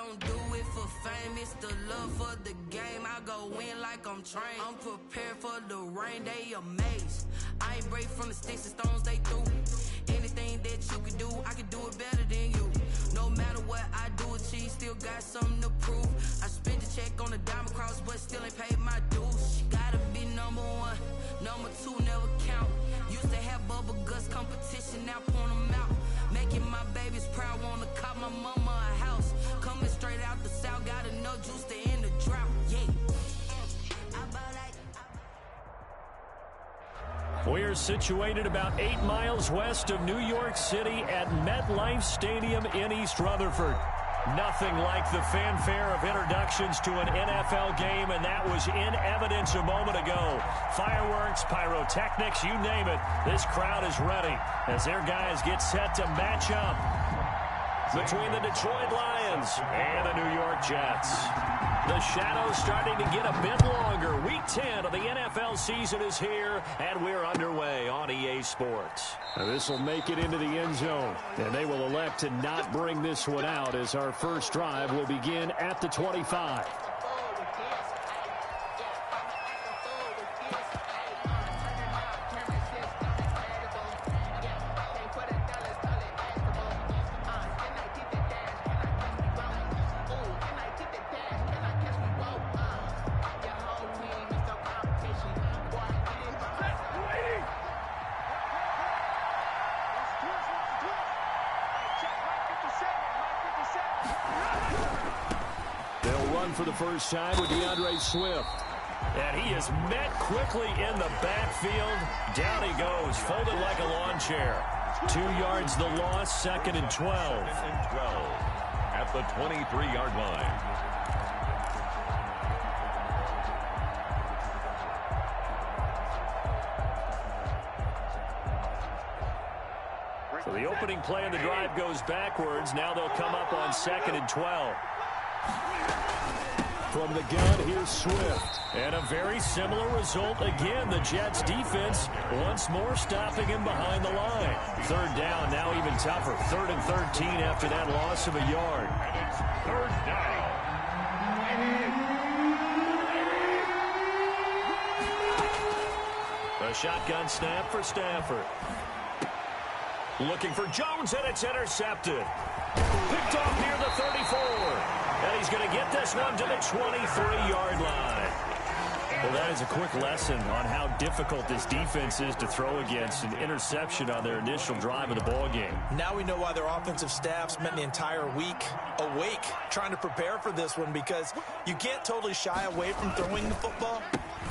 don't do it for fame, it's the love for the game. I go in like I'm trained. I'm prepared for the rain, they amazed. I ain't break from the sticks and stones they threw. Anything that you can do, I can do it better than you. No matter what I do, achieve, still got something to prove. I spent the check on the diamond cross, but still ain't paid my dues. Gotta be number one, number two never count. Used to have bubble guts competition, now point them out. Making my babies proud, wanna cop my mama a house. Coming straight out the south, got enough juice to end the drought. Yeah. We're situated about 8 miles west of New York City at MetLife Stadium in East Rutherford. Nothing like the fanfare of introductions to an NFL game, and that was in evidence a moment ago. Fireworks, pyrotechnics, you name it. This crowd is ready as their guys get set to match up between the Detroit Lions and the New York Jets. The shadow's starting to get a bit longer. Week 10 of the NFL season is here, and we're underway on EA Sports. This will make it into the end zone, and they will elect to not bring this one out as our first drive will begin at the 25. For the first time with DeAndre Swift. And he is met quickly in the backfield. Down he goes, folded like a lawn chair. 2 yards the loss, 2nd and 12. At the 23-yard line. So the opening play of the drive goes backwards. Now they'll come up on 2nd and 12. From the gun, here's Swift. And a very similar result again. The Jets defense once more stopping him behind the line. 3rd down, now even tougher. 3rd and 13 after that loss of a yard. And it's 3rd down. A shotgun snap for Stafford. Looking for Jones, and it's intercepted. Picked off near the 34. And he's going to get this one to the 23-yard line. Well, that is a quick lesson on how difficult this defense is to throw against. An interception on their initial drive of the ballgame. Now we know why their offensive staff spent the entire week awake trying to prepare for this one, because you can't totally shy away from throwing the football.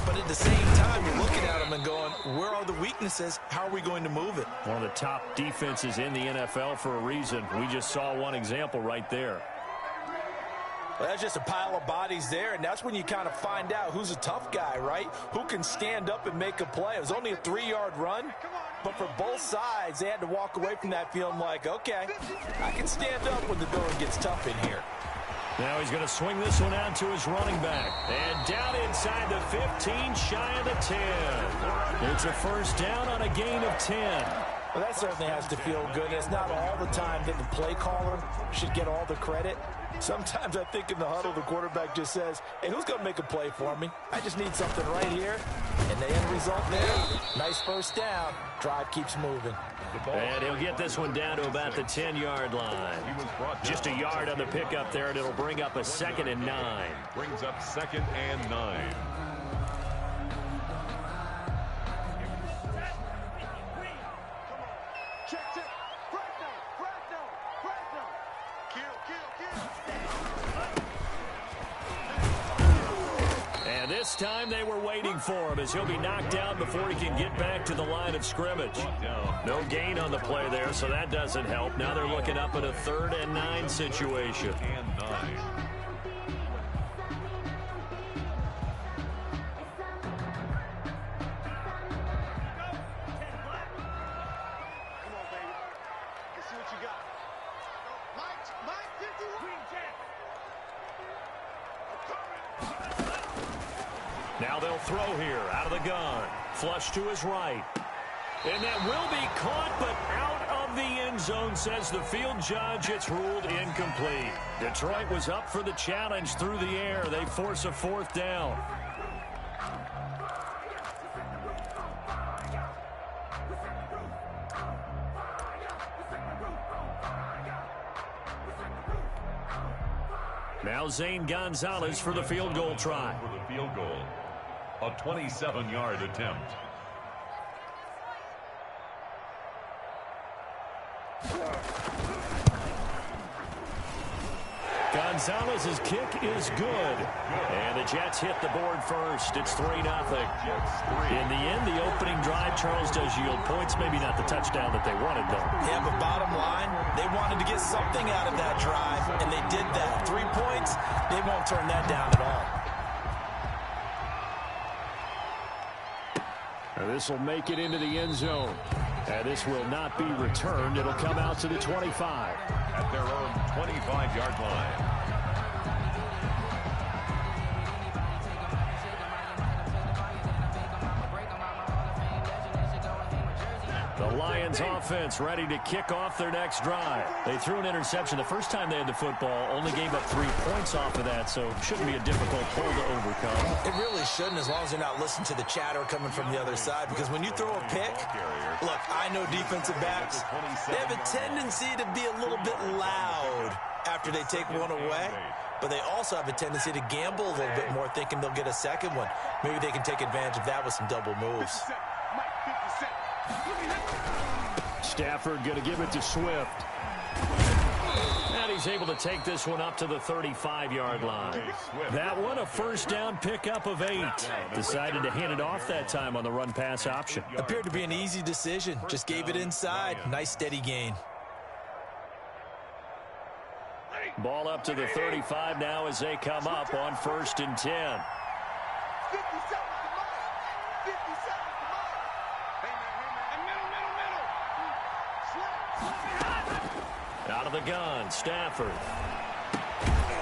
But at the same time, you're looking at them and going, where are the weaknesses? How are we going to move it? One of the top defenses in the NFL for a reason. We just saw one example right there. Well, that's just a pile of bodies there, and that's when you kind of find out who's a tough guy, right? Who can stand up and make a play. It was only a 3-yard run, but for both sides, they had to walk away from that feeling like, okay, I can stand up when the going gets tough in here. Now he's going to swing this one out to his running back. And down inside the 15, shy of the 10. It's a first down on a gain of 10. Well, that certainly has to feel good. It's not all the time that the play caller should get all the credit. Sometimes I think in the huddle, the quarterback just says, hey, who's going to make a play for me? I just need something right here. And the end result there, nice first down. Drive keeps moving. And he'll get this one down to about the 10-yard line. Just a yard on the pickup there, and it'll bring up a 2nd and 9. Brings up 2nd and 9. And this time they were waiting for him as he'll be knocked down before he can get back to the line of scrimmage. No gain on the play there, so that doesn't help. Now they're looking up at a 3rd and 9 situation. And 9. Now they'll throw here out of the gun. Flush to his right. And that will be caught, but out of the end end zone, says the field judge. It's ruled incomplete. Detroit was up for the challenge through the air. They force a 4th down. Now Zane Gonzalez for the field goal try. For the field goal, a 27-yard attempt. Gonzalez's kick is good. And the Jets hit the board first. It's 3-0. In the end, the opening drive, Charles, does yield points. Maybe not the touchdown that they wanted, though. Yeah, but bottom line, they wanted to get something out of that drive, and they did that. 3 points, they won't turn that down at all. Now this will make it into the end zone. And this will not be returned. It'll come out to the 25. At their own 25-yard line. The Lions offense ready to kick off their next drive. They threw an interception the first time they had the football, only gave up 3 points off of that, so it shouldn't be a difficult hole to overcome. It really shouldn't, as long as they're not listening to the chatter coming from the other side, because when you throw a pick, look, I know defensive backs, they have a tendency to be a little bit loud after they take one away, but they also have a tendency to gamble a little bit more, thinking they'll get a second one. Maybe they can take advantage of that with some double moves. Stafford going to give it to Swift. And he's able to take this one up to the 35-yard line. That one, a first down pickup of 8. Decided to hand it off that time on the run-pass option. Appeared to be an easy decision. Just gave it inside. Nice steady gain. Ball up to the 35 now as they come up on 1st and 10. Out of the gun, Stafford.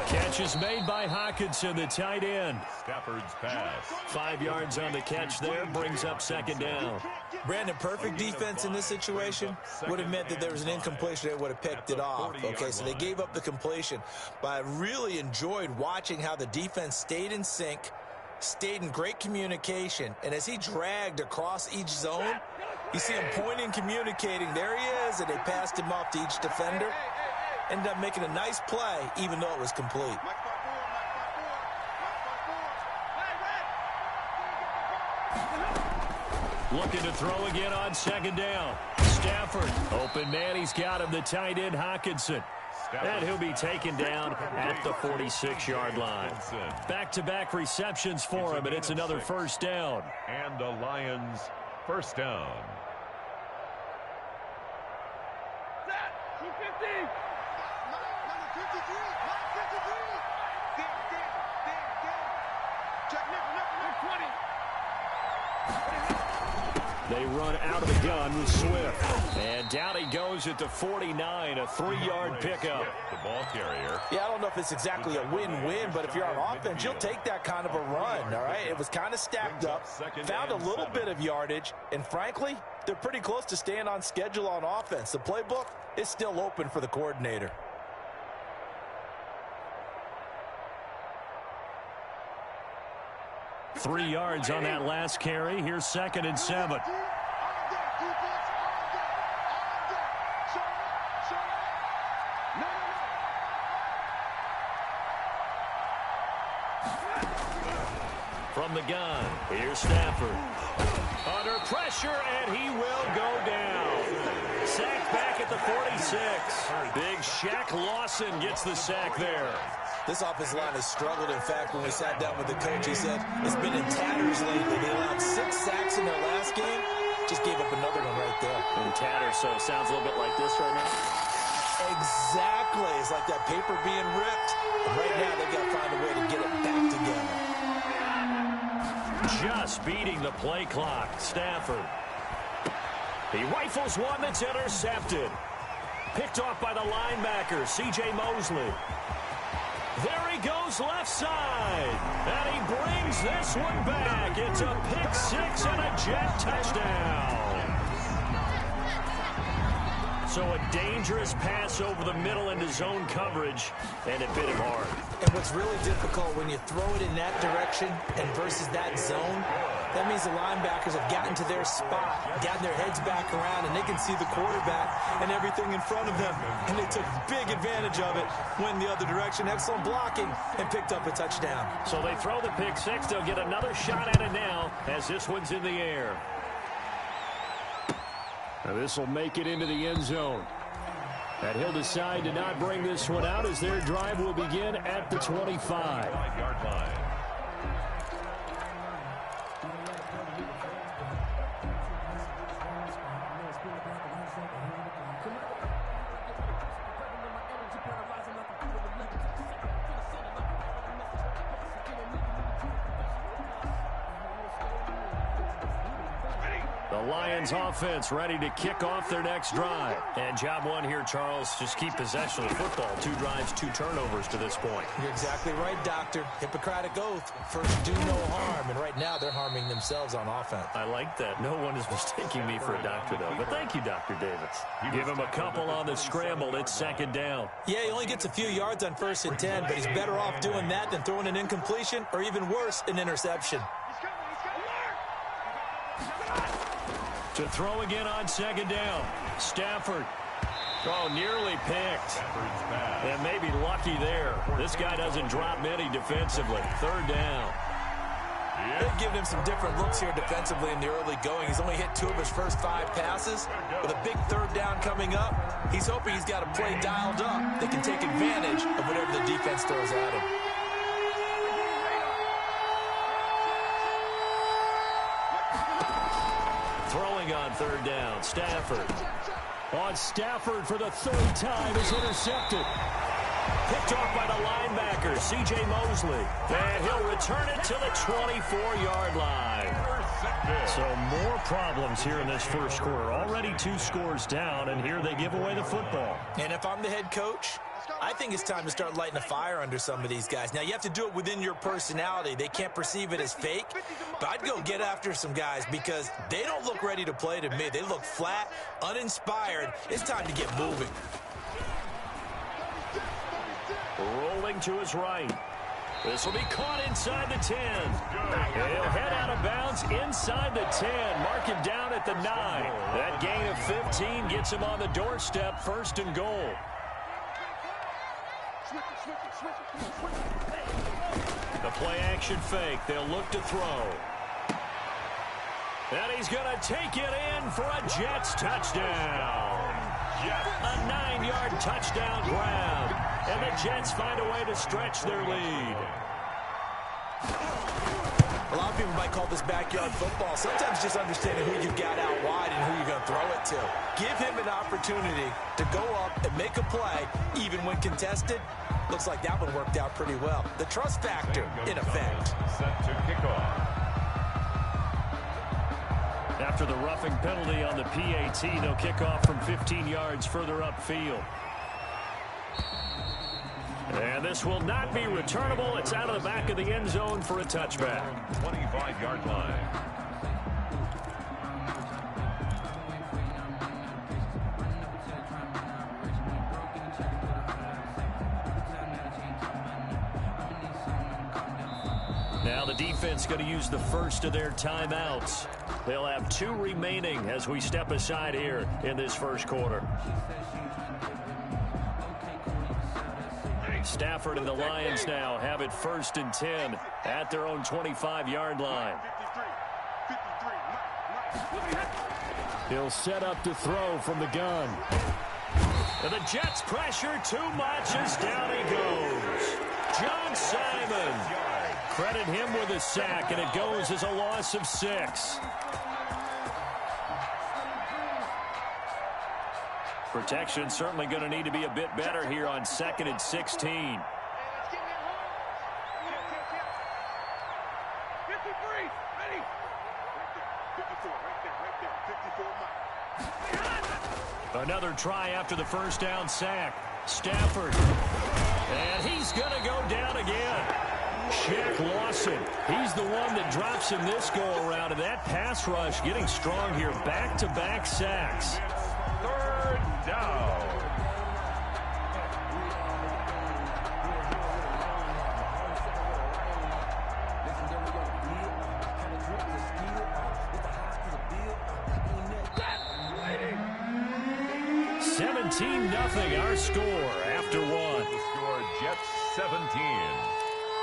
Catch is made by Hockenson, the tight end. Stafford's pass. 5 yards on the catch there, brings up 2nd down. Brandon, perfect defense in this situation would have meant that there was an incompletion. They would have picked it off. Okay, so they gave up the completion. But I really enjoyed watching how the defense stayed in sync, stayed in great communication, and as he dragged across each zone, you see him pointing, communicating. There he is, and they passed him off to each defender. Ended up making a nice play, even though it was complete. Looking to throw again on 2nd down. Stafford, open man, he's got him, the tight end Hockenson. And he'll be taken down at the 46-yard line. Back-to-back receptions for him, and it's another first down. And the Lions first down. They run out of the gun with Swift. And down he goes at the 49, a 3-yard pickup. The ball carrier. Yeah, I don't know if it's exactly a win-win, but if you're on offense, you'll take that kind of a run, all right? It was kind of stacked up, found a little bit of yardage, and frankly, they're pretty close to staying on schedule on offense. The playbook is still open for the coordinator. Three yards on that last carry. Here's 2nd and 7. From the gun, here's Stafford. Under pressure, and he will go down. Sacked back at the 46. Big Shaq Lawson gets the sack there. This offensive line has struggled. In fact, when we sat down with the coach, he said it's been in tatters lately. They allowed 6 sacks in their last game. Just gave up another one right there. In tatters, so it sounds a little bit like this right now. Exactly. It's like that paper being ripped. And right now, they've got to find a way to get it back together. Just beating the play clock. Stafford. He rifles one that's intercepted. Picked off by the linebacker, C.J. Mosley. There he goes left side. And he brings this one back. It's a pick 6 and a Jet touchdown. So a dangerous pass over the middle into zone coverage, and it bit him hard. And what's really difficult when you throw it in that direction and versus that zone, that means the linebackers have gotten to their spot, gotten their heads back around, and they can see the quarterback and everything in front of them. And they took big advantage of it, went in the other direction, excellent blocking, and picked up a touchdown. So they throw the pick six. They'll get another shot at it now as this one's in the air. Now this will make it into the end zone. And he'll decide to not bring this one out as their drive will begin at the 25. 5-yard line. The Lions offense ready to kick off their next drive. And job one here, Charles, just keep possession of the football. 2 drives, 2 turnovers to this point. You're exactly right, Doctor. Hippocratic oath. First, do no harm. And right now, they're harming themselves on offense. I like that. No one is mistaking me for a doctor, though. But thank you, Dr. Davis. Give him a couple on the scramble. It's second down. Yeah, he only gets a few yards on 1st and 10, but he's better off doing that than throwing an incompletion or even worse, an interception. To throw again on second down. Stafford. Oh, nearly picked. And maybe lucky there. This guy doesn't drop many defensively. 3rd down. They've given him some different looks here defensively in the early going. He's only hit 2 of his first 5 passes. With a big 3rd down coming up, he's hoping he's got a play dialed up that can take advantage of whatever the defense throws at him. Throwing on 3rd down. Stafford. On Stafford for the 3rd time is intercepted. Picked off by the linebacker, C.J. Mosley. And he'll return it to the 24-yard line. So more problems here in this first quarter. Already 2 scores down, and here they give away the football. And if I'm the head coach, I think it's time to start lighting a fire under some of these guys. Now, you have to do it within your personality. They can't perceive it as fake. But I'd go get after some guys because they don't look ready to play to me. They look flat, uninspired. It's time to get moving. Rolling to his right. This will be caught inside the 10. He'll head out of bounds inside the 10. Mark him down at the 9. That gain of 15 gets him on the doorstep, 1st and goal. The play action fake. They'll look to throw. And he's going to take it in for a Jets touchdown. A 9-yard touchdown grab. And the Jets find a way to stretch their lead. A lot of people might call this backyard football. Sometimes just understanding who you've got out wide and who you're going to throw it to. Give him an opportunity to go up and make a play, even when contested. Looks like that one worked out pretty well. The trust factor, in effect. Set to kickoff. After the roughing penalty on the PAT, they'll kick off from 15 yards further upfield. And this will not be returnable. It's out of the back of the end zone for a touchback. 25-yard line. Now the defense going to use the first of their timeouts. They'll have 2 remaining as we step aside here in this first quarter. Stafford and the Lions now have it 1st and 10 at their own 25-yard line. He'll set up to throw from the gun. And the Jets pressure too much as down he goes. John Simon. Credit him with a sack, and it goes as a loss of 6. Protection certainly going to need to be a bit better here on 2nd and 16. Another try after the first down sack. Stafford. And he's going to go down again. Shaq Lawson. He's the one that drops him this go-around. And that pass rush getting strong here. Back-to-back sacks. 3rd down. Nothing, our score after one. The score, Jets 17,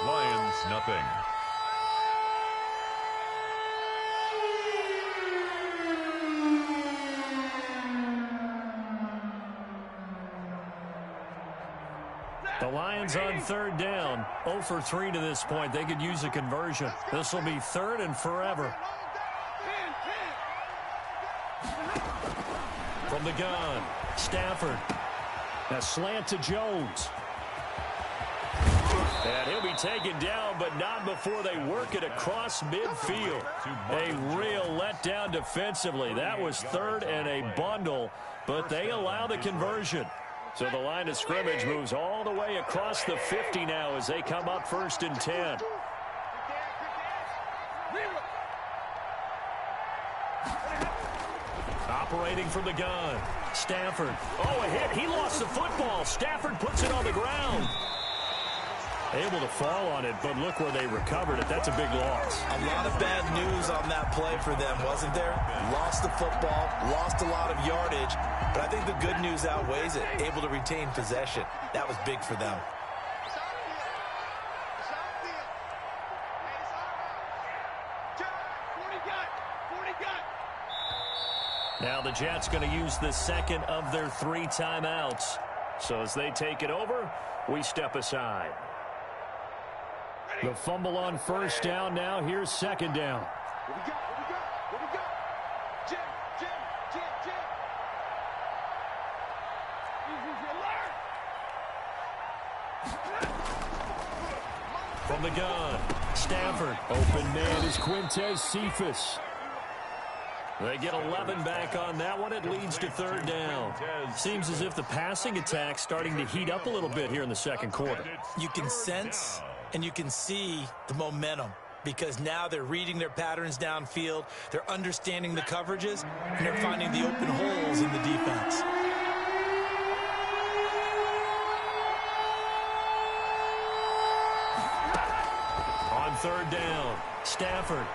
Lions nothing. The Lions on third down, 0 for 3 to this point. They could use a conversion. This will be third and forever. From the gun, Stafford. A slant to Jones. And he'll be taken down, but not before they work it across midfield. A real letdown defensively. That was third and a bundle, but they allow the conversion. So the line of scrimmage moves all the way across the 50 now as they come up 1st and 10. Operating from the gun, Stafford. Oh, a hit. He lost the football. Stafford puts it on the ground. Able to fall on it, but look where they recovered it. That's a big loss. A lot of bad news on that play for them, wasn't there? Lost the football, lost a lot of yardage, but I think the good news outweighs it. Able to retain possession. That was big for them. Now the Jets going to use the second of their 3 timeouts. So as they take it over, we step aside. The fumble on first down now. Here's second down. From the gun, Stafford. Open man is Quintez Cephas. They get 11 back on that one. It leads to third down. Seems as if the passing attack's starting to heat up a little bit here in the second quarter. You can sense and you can see the momentum because now they're reading their patterns downfield, they're understanding the coverages, and they're finding the open holes in the defense. On third down, Stafford.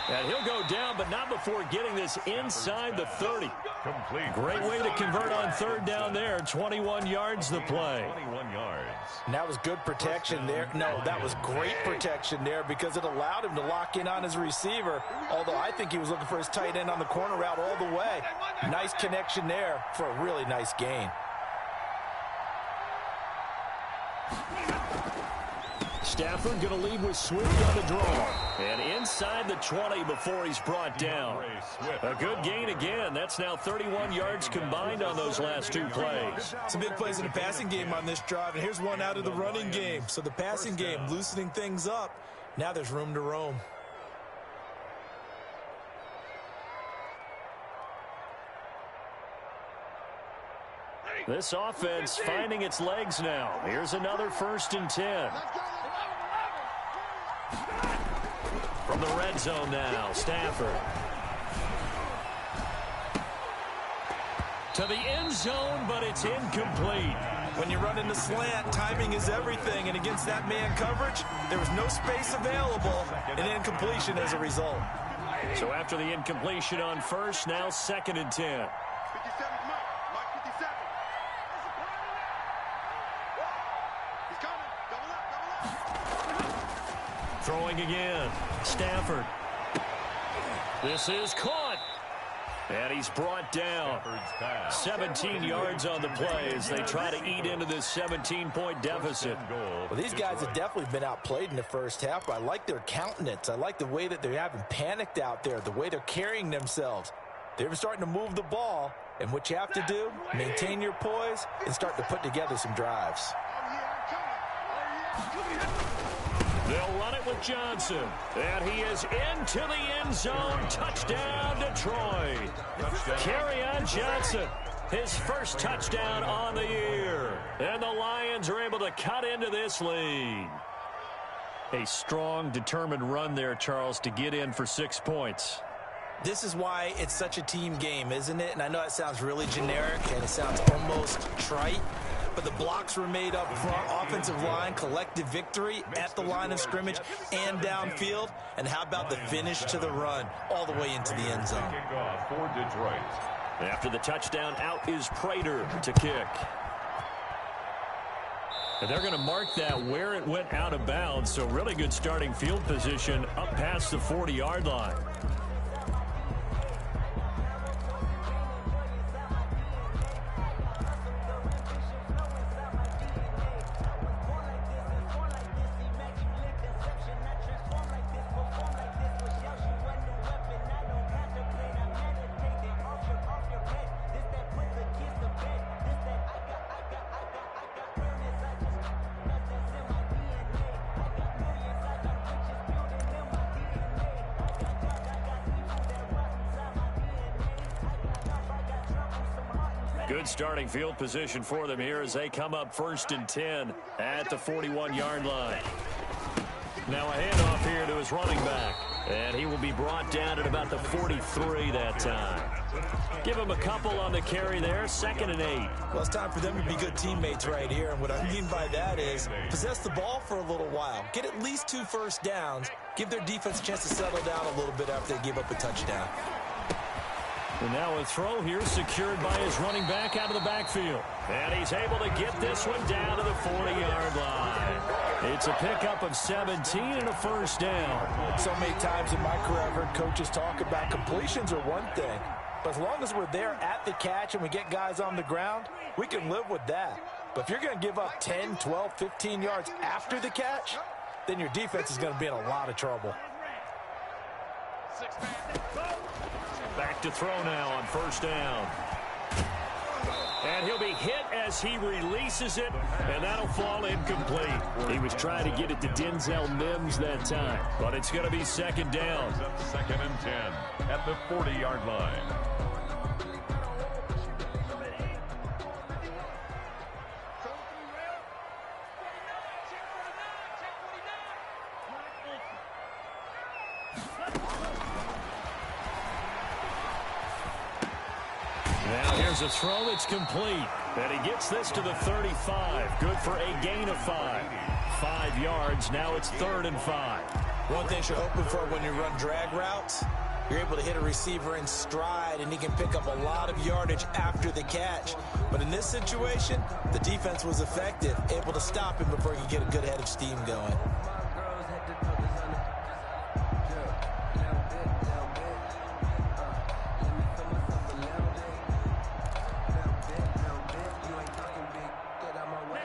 And he'll go down, but not before getting this inside the 30. Complete. Great way to convert on third down there. 21 yards the play. 21 yards. And that was good protection there. No, that was great protection there because it allowed him to lock in on his receiver, although I think he was looking for his tight end on the corner route all the way. Nice connection there for a really nice gain. Stafford going to lead with Swift on the draw. And inside the 20 before he's brought down. A good gain again. That's now 31 yards combined on those last 2 plays. Some big plays in the passing game on this drive, and here's one out of the running game. So the passing game loosening things up. Now there's room to roam. This offense finding its legs now. Here's another 1st and 10. From the red zone now, Stafford. To the end zone, but it's incomplete. When you run in the slant, timing is everything, and against that man coverage, there was no space available, and incompletion as a result. So after the incompletion on first, now 2nd and 10. Throwing again, Stafford. This is caught. And he's brought down. 17 yards on the play as they try to eat into this 17-point deficit. Well, these guys have definitely been outplayed in the first half, but I like their countenance. I like the way that they haven't panicked out there, the way they're carrying themselves. They're starting to move the ball, and what you have to do, maintain your poise and start to put together some drives. They'll run it with Johnson. And he is into the end zone. Touchdown, Detroit. Kerryon Johnson, his first touchdown on the year. And the Lions are able to cut into this lead. A strong, determined run there, Charles, to get in for 6 points. This is why it's such a team game, isn't it? And I know it sounds really generic and it sounds almost trite, but the blocks were made up front, offensive line, collective victory at the line of scrimmage and downfield. And how about the finish to the run all the way into the end zone? Kickoff for Detroit. After the touchdown, out is Prater to kick. And they're going to mark that where it went out of bounds, so really good starting field position up past the 40-yard line. Good starting field position for them here as they come up 1st and 10 at the 41-yard line. Now a handoff here to his running back. And he will be brought down at about the 43 that time. Give him a couple on the carry there, 2nd and 8. Well, it's time for them to be good teammates right here. And what I mean by that is possess the ball for a little while. Get at least 2 first downs. Give their defense a chance to settle down a little bit after they give up a touchdown. And now a throw here secured by his running back out of the backfield. And he's able to get this one down to the 40-yard line. It's a pickup of 17 and a first down. So many times in my career I've heard coaches talk about completions are one thing. But as long as we're there at the catch and we get guys on the ground, we can live with that. But if you're going to give up 10, 12, 15 yards after the catch, then your defense is going to be in a lot of trouble. Back to throw now on first down. And he'll be hit as he releases it, and that'll fall incomplete. He was trying to get it to Denzel Mims that time, but it's going to be 2nd down. 2nd and 10 at the 40-yard line. Now here's a throw. It's complete. And he gets this to the 35. Good for a gain of 5. 5 yards. Now it's 3rd and 5. One thing you're hoping for when you run drag routes, you're able to hit a receiver in stride, and he can pick up a lot of yardage after the catch. But in this situation, the defense was effective, able to stop him before he could get a good head of steam going.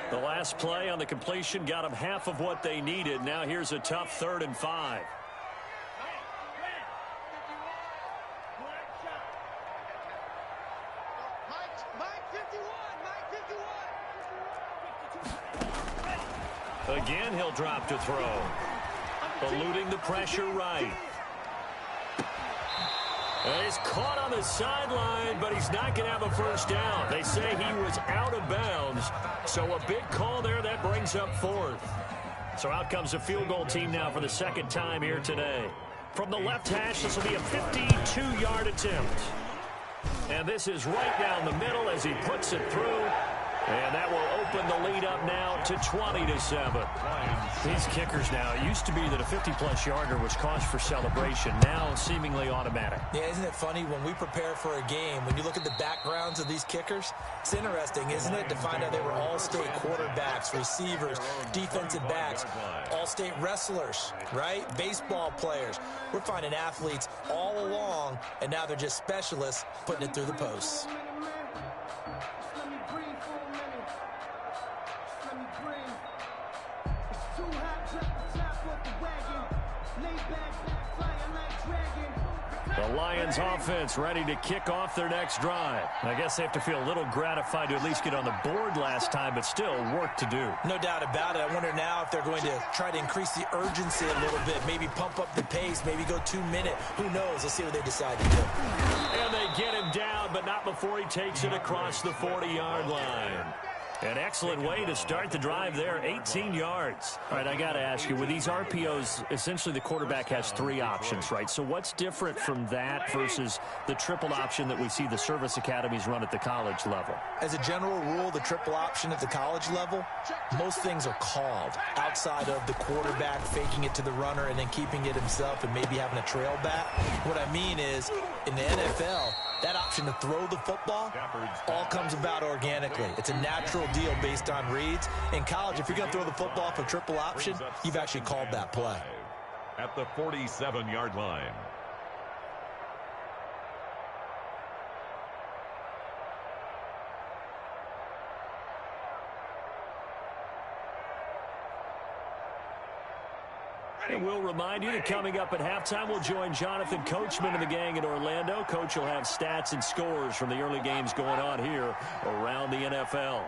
The last play on the completion got them half of what they needed. Now here's a tough 3rd and 5. Again, he'll drop to throw. Eluding the pressure right. And he's caught on the sideline, but he's not going to have a first down. They say he was out of bounds, so a big call there that brings up 4th. So out comes the field goal team now for the 2nd time here today. From the left hash, this will be a 52-yard attempt. And this is right down the middle as he puts it through. And that will open the lead up now to 20-7. These kickers now, it used to be that a 50-plus yarder was cause for celebration. Now seemingly automatic. Yeah, isn't it funny when we prepare for a game, when you look at the backgrounds of these kickers, it's interesting, isn't it, to find out they were all-state quarterbacks, receivers, defensive backs, all-state wrestlers, right? Baseball players. We're finding athletes all along, and now they're just specialists putting it through the posts. The Lions offense ready to kick off their next drive. I guess they have to feel a little gratified to at least get on the board last time, but still work to do. No doubt about it. I wonder now if they're going to try to increase the urgency a little bit, maybe pump up the pace, maybe go 2-minute. Who knows? Let's see what they decide to do. And they get him down, but not before he takes it across the 40-yard line. An excellent way to start the drive there, 18 yards. All right, I got to ask you, with these RPOs, essentially the quarterback has 3 options, right? So what's different from that versus the triple option that we see the service academies run at the college level? As a general rule, the triple option at the college level, most things are called outside of the quarterback faking it to the runner and then keeping it himself and maybe having a trail back. What I mean is, in the NFL, that option to throw the football all comes about organically. It's a natural deal based on reads. In college, if you're going to throw the football for triple option, you've actually called that play. At the 47-yard line. And we'll remind you that coming up at halftime, we'll join Jonathan Coachman and the gang in Orlando. Coach will have stats and scores from the early games going on here around the NFL.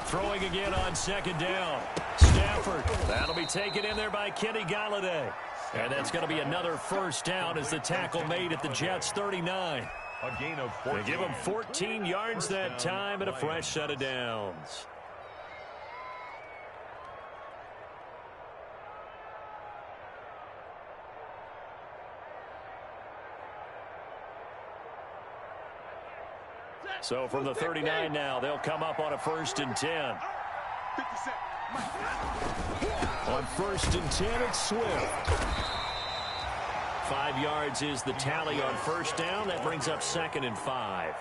Throwing again on second down. Stafford. That'll be taken in there by Kenny Galladay. And that's going to be another first down as the tackle made at the Jets' 39. A gain of 14. They give him 14 yards that time and a fresh set of downs. So from the 39 now, they'll come up on a 1st and 10. On 1st and 10, it's Swift. 5 yards is the tally on first down. That brings up 2nd and 5.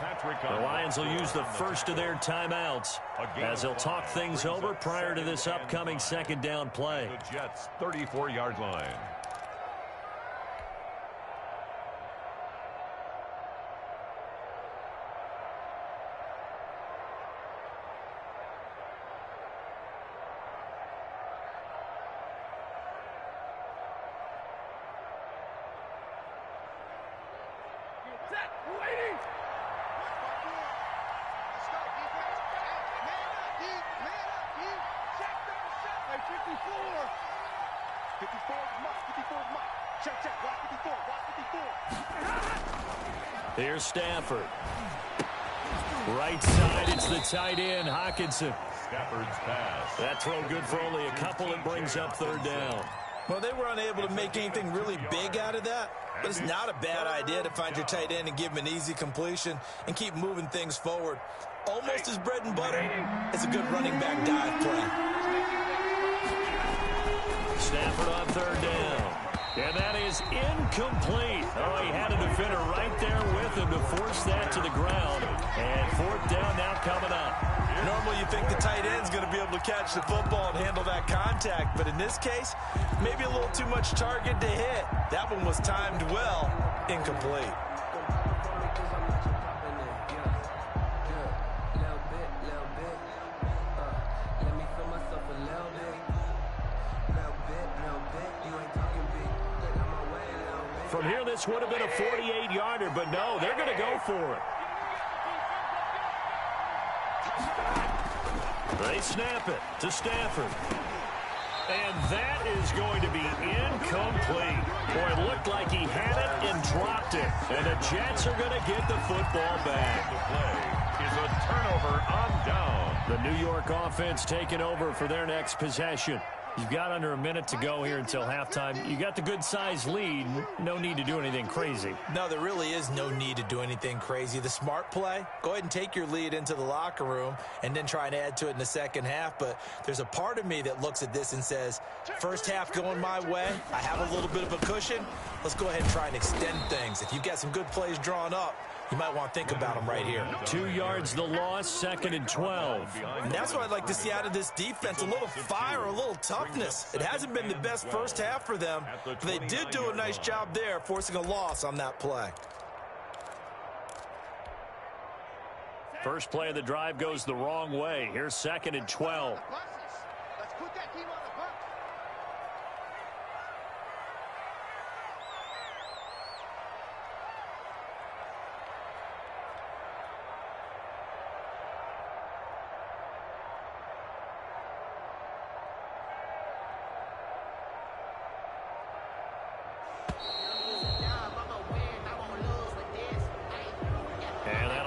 The Lions will use the first of their timeouts as they'll talk things over prior to this upcoming 2nd down play. The Jets' 34-yard line. Here's Stafford. Right side, it's the tight end, Hockenson. Stafford's pass. That throw good for only a couple. It brings up 3rd down. Well, they were unable to make anything really big out of that, but it's not a bad idea to find your tight end and give him an easy completion and keep moving things forward. Almost his bread and butter. It's a good running back dive play. Stafford on 3rd down. And that is incomplete. Oh, he had a defender right there with him to force that to the ground. And 4th down now coming up. Normally you think the tight end's going to be able to catch the football and handle that contact, but in this case, maybe a little too much target to hit. That one was timed well, incomplete. From here, this would have been a 48-yarder, but no, they're going to go for it. They snap it to Stafford. And that is going to be incomplete. Boy, it looked like he had it and dropped it. And the Jets are going to get the football back. The play is a turnover on down. The New York offense taking over for their next possession. You've got under a minute to go here until halftime. You got the good-sized lead. No need to do anything crazy. No, there really is no need to do anything crazy. The smart play, go ahead and take your lead into the locker room and then try and add to it in the second half. But there's a part of me that looks at this and says, first half going my way, I have a little bit of a cushion. Let's go ahead and try and extend things. If you've got some good plays drawn up, you might want to think about them right here. 2 yards the loss, 2nd and 12. And that's what I'd like to see out of this defense, a little fire, a little toughness. It hasn't been the best first half for them, but they did do a nice job there, forcing a loss on that play. First play of the drive goes the wrong way. Here's 2nd and 12. Let's put that team on the bus.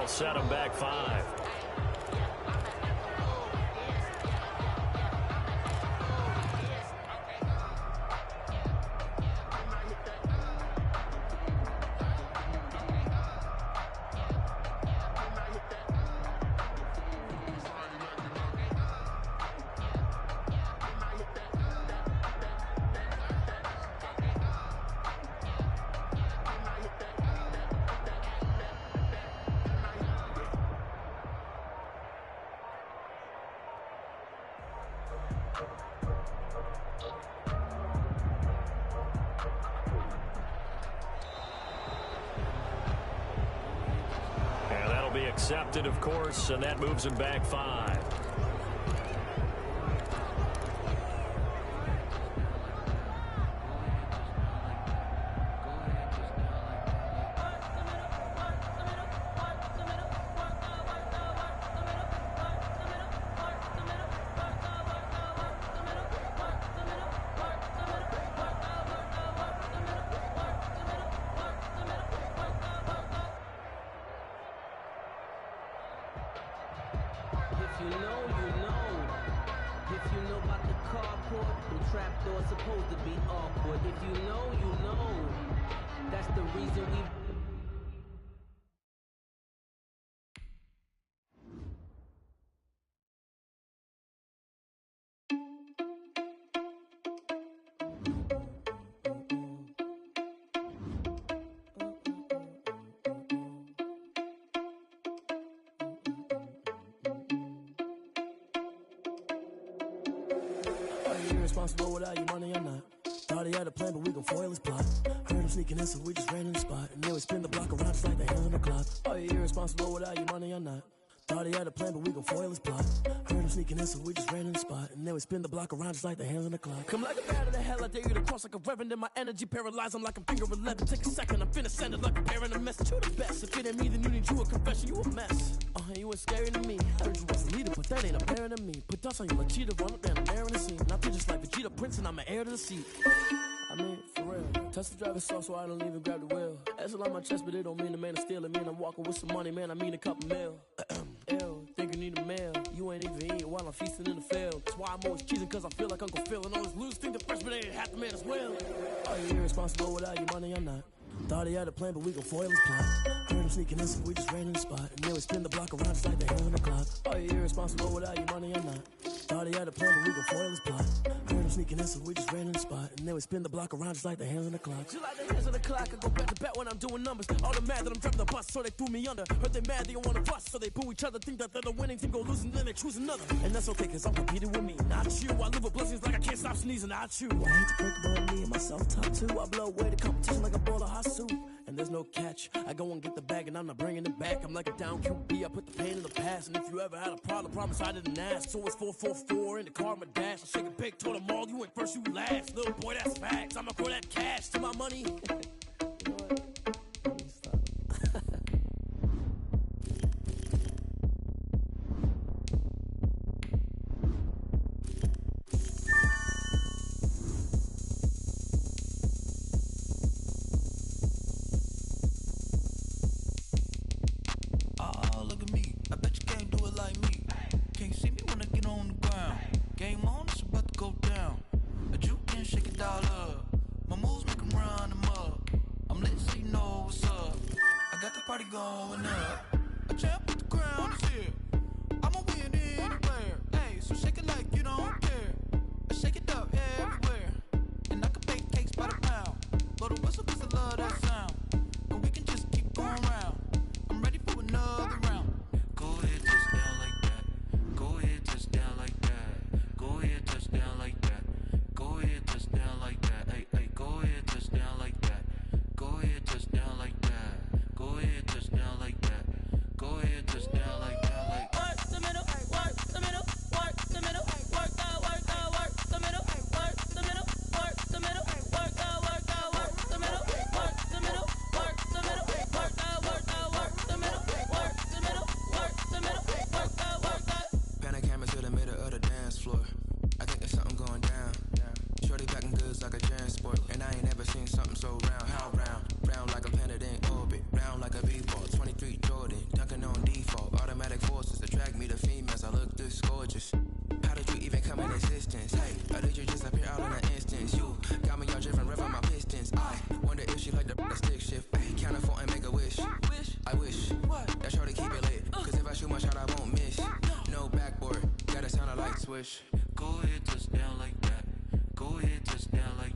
Set him back 5. And that'll be accepted, of course, and that moves him back 5. You know, you know. If you know about the carport, the trapdoor's supposed to be awkward. If you know, you know. That's the reason we... Irresponsible without your money or not. Thought he had a plan, but we gon' foil his plot. Heard him sneaking in, so we just ran in the spot. And then we spin the block around just like the hands on the clock. Are you irresponsible without your money or not? Thought he had a plan, but we gon' foil his plot. Heard him sneaking in, so we just ran in the spot. And then we spin the block around just like the hands on the clock. Come like a bat of the hell, I dare you to cross like a reverend. In my energy paralyzed, I'm like a finger 11. Take a second, I'm finna send it like a parent a message. You the best, if it ain't me, then you need you a confession. You a mess, you ain't scary to me. Heard you was a leader, but that ain't apparent to me. Put dust on you like cheetah, run up down the air in the scene. Now feel just like Vegeta Prince, and I'm an heir to the seat. I mean, for real. Touch the driver's soft, so I don't even grab the wheel. That's on my chest, but it don't mean the man is stealing. Man, I'm walking with some money, man, I mean a couple mil. Ew, think you need a meal. You ain't even eating while I'm feasting in the field. That's why I'm always cheating, cause I feel like Uncle Phil. And always lose, think the freshman ain't half the man as well. Are you irresponsible without your money or not? Thought he had a plan, but we gon' foil his plot. Heard him sneaking in, so we just ran in the spot. And then we spin the block around just like the hands on the clock. Are you irresponsible without your money or not? Thought he had a plan, but we gon' foil his plot. Heard him sneaking in, so we just ran in the spot. And then we spin the block around just like the hands on the clock. Just like the hands on the clock, I go back to back when I'm doing numbers. All the mad that I'm driving the bus, so they threw me under. Heard they mad, they don't wanna bust, so they boo each other. Think that they're the winning team, go losing, then they choose another. And that's okay, cause I'm competing with me, not you. I live with blessings like I can't stop sneezing, not you. I hate to break above me and myself top two. I blow away the competition like a bowl of hot soup. And there's no catch. I go and get the bag and I'm not bringing it back. I'm like a down QB, I put the pain in the past. And if you ever had a problem, promise I didn't ask. So it's 444 in the car, my dash. I shake a big, told them all, you ain't first, you last. Little boy, that's facts. I'ma throw that cash to my money. You know what? Let me stop. Going up, a champ with the crown is here. I'ma win anywhere. Hey, so shake it like you don't care. Shake it up everywhere. And I can bake cakes by the pound. Blow the whistle cause I love that sound. And we can just keep going round. I'm ready for another round. Go ahead, touch down like that. Go ahead, touch down like that. Go ahead, touch down like that. Go ahead, touch down like that. Hey, hey, go ahead, touch down like that. Go ahead, touch down like that. Go ahead, touch down like that. Go ahead, touch down like that. Like work the middle, work the middle, work the middle, work the middle, work the middle, work the middle, work the middle, work the middle, work the middle, work the middle, work the middle, work the middle, work the. Pan a camera to the middle of the dance floor. I think there's something going down. Shorty packing goods like a transport, and I ain't never seen something so round. How round? Round like a planet in orbit, round like a b-ball. 23 Jordan, dunking on default. Automatic forces attract me to females. I look this gorgeous. How did you even come in existence? Hey, or did you just appear out in an instance? You got me all driven, revving my pistons. I wonder if she like the stick shift. Hey, count a four and make a wish. I wish that shorty keep it lit. Cause if I shoot my shot, I won't miss. No backboard, gotta sound like swish. Go ahead, touch down like that. Go ahead, touch down like